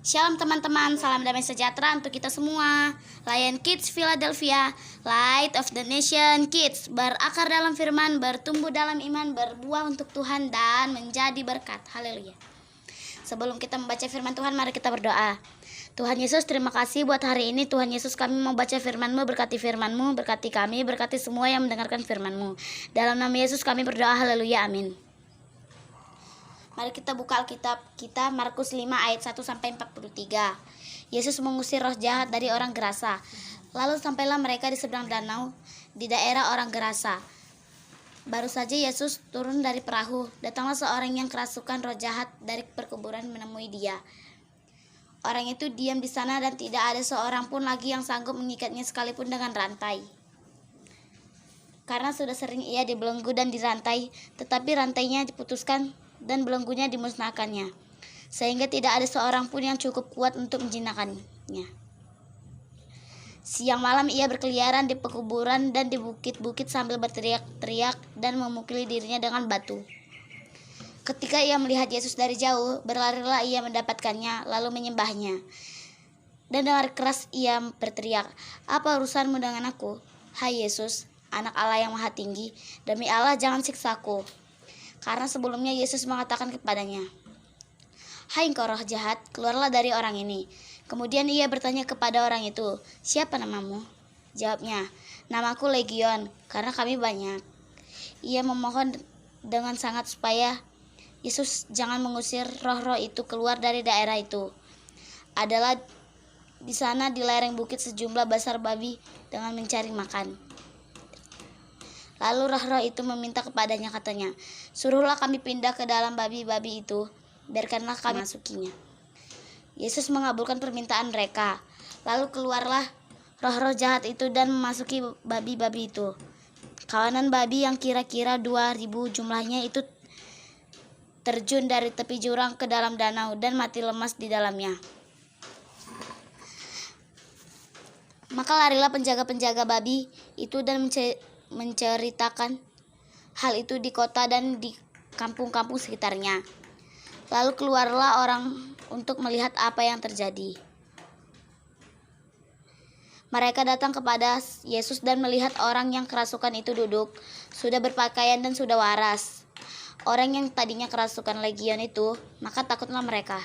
Shalom teman-teman, salam damai sejahtera untuk kita semua. Lion Kids Philadelphia, Light of the Nation Kids, berakar dalam firman, bertumbuh dalam iman, berbuah untuk Tuhan dan menjadi berkat. Haleluya. Sebelum kita membaca firman Tuhan, mari kita berdoa. Tuhan Yesus, terima kasih buat hari ini. Tuhan Yesus, kami mau baca firman-Mu, berkati firman-Mu, berkati kami, berkati semua yang mendengarkan firman-Mu. Dalam nama Yesus kami berdoa, haleluya, amin. Mari kita buka Alkitab kita, Markus 5 ayat 1-43. Yesus mengusir roh jahat dari orang Gerasa. Lalu sampailah mereka di seberang danau, di daerah orang Gerasa. Baru saja Yesus turun dari perahu, datanglah seorang yang kerasukan roh jahat dari perkuburan menemui dia. Orang itu diam di sana dan tidak ada seorang pun lagi yang sanggup mengikatnya sekalipun dengan rantai. Karena sudah sering ia dibelenggu dan dirantai, tetapi rantainya diputuskan dan belenggunya dimusnahkannya, sehingga tidak ada seorang pun yang cukup kuat untuk menjinakkannya. Siang malam ia berkeliaran di pekuburan dan di bukit-bukit sambil berteriak-teriak dan memukuli dirinya dengan batu. Ketika ia melihat Yesus dari jauh, berlarilah ia mendapatkannya, lalu menyembahnya. Dan dengan keras ia berteriak, "Apa urusanmu dengan aku, hai Yesus, Anak Allah yang Maha Tinggi? Demi Allah, jangan siksaku." Karena sebelumnya Yesus mengatakan kepadanya, "Hai engkau roh jahat, keluarlah dari orang ini." Kemudian ia bertanya kepada orang itu, "Siapa namamu?" Jawabnya, "Namaku Legion, karena kami banyak." Ia memohon dengan sangat supaya Yesus jangan mengusir roh-roh itu keluar dari daerah itu. Adalah di sana di lereng bukit sejumlah basar babi dengan mencari makan. Lalu roh-roh itu meminta kepadanya, katanya, "Suruhlah kami pindah ke dalam babi-babi itu, biarkanlah kami masukinya." Yesus mengabulkan permintaan mereka. Lalu keluarlah roh-roh jahat itu dan memasuki babi-babi itu. Kawanan babi yang kira-kira 2.000 jumlahnya itu terjun dari tepi jurang ke dalam danau dan mati lemas di dalamnya. Maka larilah penjaga-penjaga babi itu dan menceritakan hal itu di kota dan di kampung-kampung sekitarnya. Lalu keluarlah orang untuk melihat apa yang terjadi. Mereka datang kepada Yesus dan melihat orang yang kerasukan itu duduk, sudah berpakaian dan sudah waras. Orang yang tadinya kerasukan legion itu, maka takutlah mereka.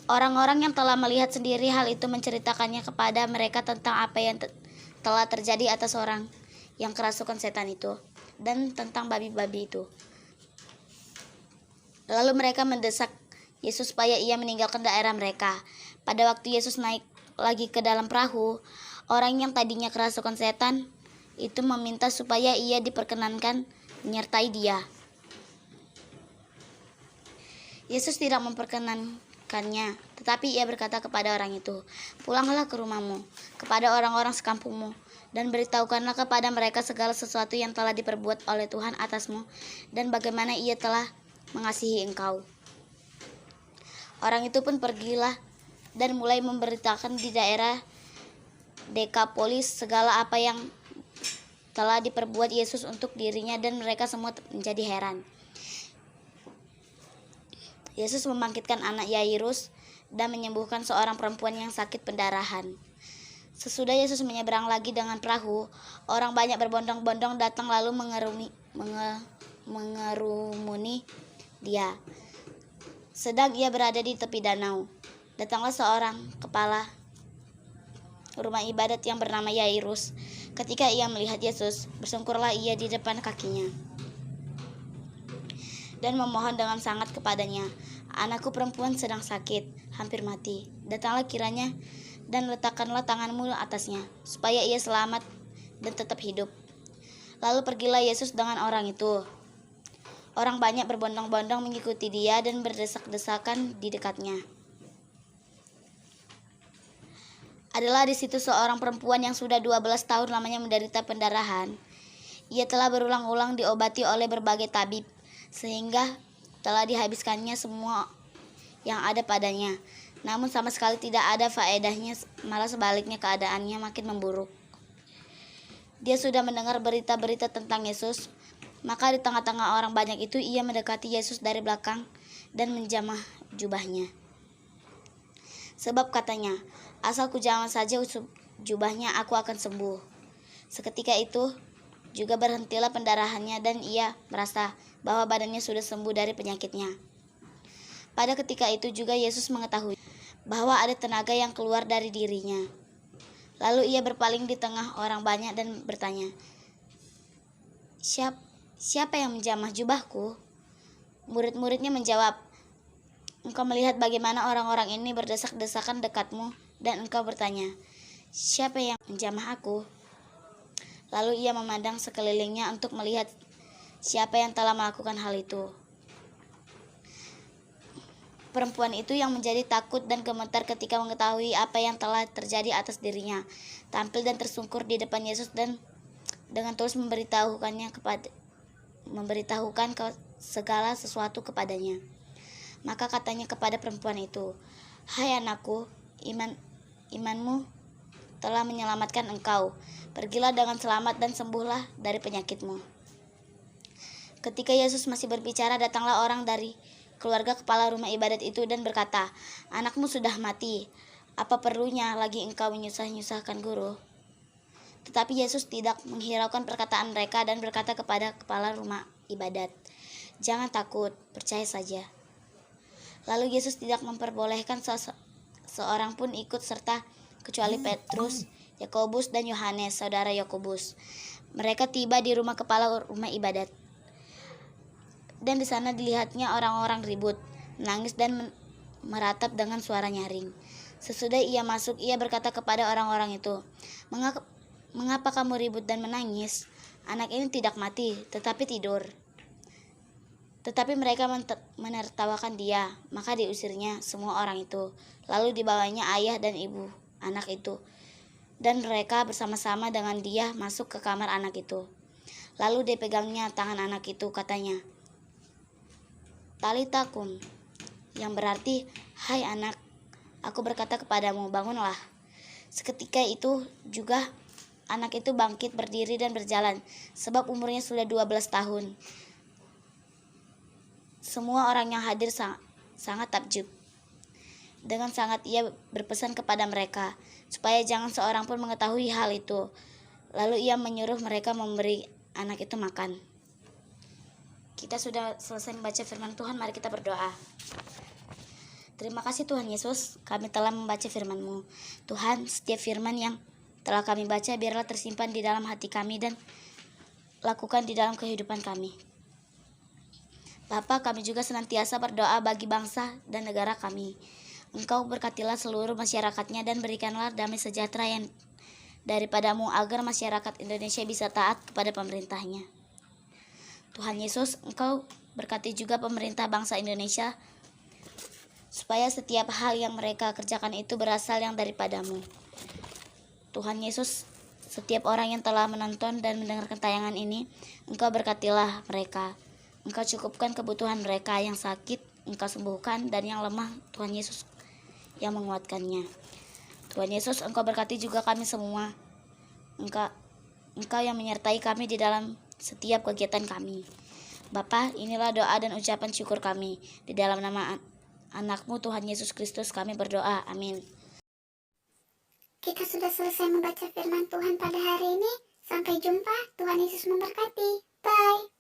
Orang-orang yang telah melihat sendiri hal itu menceritakannya kepada mereka tentang apa yang telah terjadi atas orang yang kerasukan setan itu dan tentang babi-babi itu. Lalu mereka mendesak Yesus supaya ia meninggalkan daerah mereka. Pada waktu Yesus naik lagi ke dalam perahu, orang yang tadinya kerasukan setan itu meminta supaya ia diperkenankan menyertai dia. Yesus tidak memperkenankannya, tetapi ia berkata kepada orang itu, "Pulanglah ke rumahmu, kepada orang-orang sekampungmu, dan beritahukanlah kepada mereka segala sesuatu yang telah diperbuat oleh Tuhan atasmu, dan bagaimana ia telah mengasihi engkau." Orang itu pun pergilah dan mulai memberitakan di daerah Dekapolis segala apa yang telah diperbuat Yesus untuk dirinya, dan mereka semua menjadi heran. Yesus membangkitkan anak Yairus dan menyembuhkan seorang perempuan yang sakit pendarahan. Sesudah Yesus menyeberang lagi dengan perahu, orang banyak berbondong-bondong datang lalu mengerumuni dia. Sedang ia berada di tepi danau, datanglah seorang kepala rumah ibadat yang bernama Yairus. Ketika ia melihat Yesus, bersungkurlah ia di depan kakinya dan memohon dengan sangat kepadanya, "Anakku perempuan sedang sakit, hampir mati. Datanglah kiranya dan letakkanlah tanganmu atasnya, supaya ia selamat dan tetap hidup." Lalu pergilah Yesus dengan orang itu. Orang banyak berbondong-bondong mengikuti dia dan berdesak-desakan di dekatnya. Adalah di situ seorang perempuan yang sudah 12 tahun lamanya menderita pendarahan. Ia telah berulang-ulang diobati oleh berbagai tabib, sehingga telah dihabiskannya semua yang ada padanya. Namun sama sekali tidak ada faedahnya, malah sebaliknya keadaannya makin memburuk. Dia sudah mendengar berita-berita tentang Yesus, maka di tengah-tengah orang banyak itu ia mendekati Yesus dari belakang dan menjamah jubahnya. Sebab katanya, asal ku jangan saja usap jubahnya, aku akan sembuh. Seketika itu juga berhentilah pendarahannya dan ia merasa bahwa badannya sudah sembuh dari penyakitnya. Pada ketika itu juga Yesus mengetahui bahwa ada tenaga yang keluar dari dirinya. Lalu ia berpaling di tengah orang banyak dan bertanya, Siapa yang menjamah jubahku? Murid-muridnya menjawab, Engkau melihat bagaimana orang-orang ini berdesak-desakan dekatmu, dan engkau bertanya, Siapa yang menjamah aku? Lalu ia memandang sekelilingnya untuk melihat siapa yang telah melakukan hal itu. Perempuan itu yang menjadi takut dan gemetar ketika mengetahui apa yang telah terjadi atas dirinya, tampil dan tersungkur di depan Yesus dan dengan tulus memberitahukan segala sesuatu kepadanya. Maka katanya kepada perempuan itu, Hai anakku, imanmu telah menyelamatkan engkau. Pergilah dengan selamat dan sembuhlah dari penyakitmu. Ketika Yesus masih berbicara, datanglah orang dari keluarga kepala rumah ibadat itu dan berkata, Anakmu sudah mati. Apa perlunya lagi engkau menyusah-nyusahkan guru? Tetapi Yesus tidak menghiraukan perkataan mereka dan berkata kepada kepala rumah ibadat, Jangan takut, percaya saja. Lalu Yesus tidak memperbolehkan seorang pun ikut serta kecuali Petrus, Yakobus dan Yohanes, saudara Yakobus. Mereka tiba di rumah kepala rumah ibadat. Dan di sana dilihatnya orang-orang ribut, menangis dan meratap dengan suara nyaring. Sesudah ia masuk, ia berkata kepada orang-orang itu, Mengapa kamu ribut dan menangis? Anak ini tidak mati, tetapi tidur. Tetapi mereka menertawakan dia, maka diusirnya semua orang itu. Lalu dibawanya ayah dan ibu anak itu, dan mereka bersama-sama dengan dia masuk ke kamar anak itu. Lalu dipegangnya tangan anak itu, katanya, Talita kum, yang berarti, Hai anak, aku berkata kepadamu, bangunlah. Seketika itu juga anak itu bangkit berdiri dan berjalan, sebab umurnya sudah 12 tahun. Semua orang yang hadir sangat takjub. Dengan sangat ia berpesan kepada mereka, supaya jangan seorang pun mengetahui hal itu. Lalu ia menyuruh mereka memberi anak itu makan. Kita sudah selesai membaca firman Tuhan, mari kita berdoa. Terima kasih Tuhan Yesus, kami telah membaca firman-Mu. Tuhan, setiap firman yang telah kami baca biarlah tersimpan di dalam hati kami dan lakukan di dalam kehidupan kami. Bapa, kami juga senantiasa berdoa bagi bangsa dan negara kami. Engkau berkatilah seluruh masyarakatnya dan berikanlah damai sejahtera yang daripada-Mu agar masyarakat Indonesia bisa taat kepada pemerintahnya. Tuhan Yesus, Engkau berkati juga pemerintah bangsa Indonesia supaya setiap hal yang mereka kerjakan itu berasal yang daripada-Mu. Tuhan Yesus, setiap orang yang telah menonton dan mendengarkan tayangan ini, Engkau berkatilah mereka. Engkau cukupkan kebutuhan mereka yang sakit, Engkau sembuhkan, dan yang lemah, Tuhan Yesus yang menguatkannya. Tuhan Yesus, Engkau berkati juga kami semua. Engkau yang menyertai kami di dalam setiap kegiatan kami. Bapa, inilah doa dan ucapan syukur kami. Di dalam nama anak-Mu Tuhan Yesus Kristus kami berdoa. Amin. Kita sudah selesai membaca firman Tuhan pada hari ini. Sampai jumpa. Tuhan Yesus memberkati. Bye.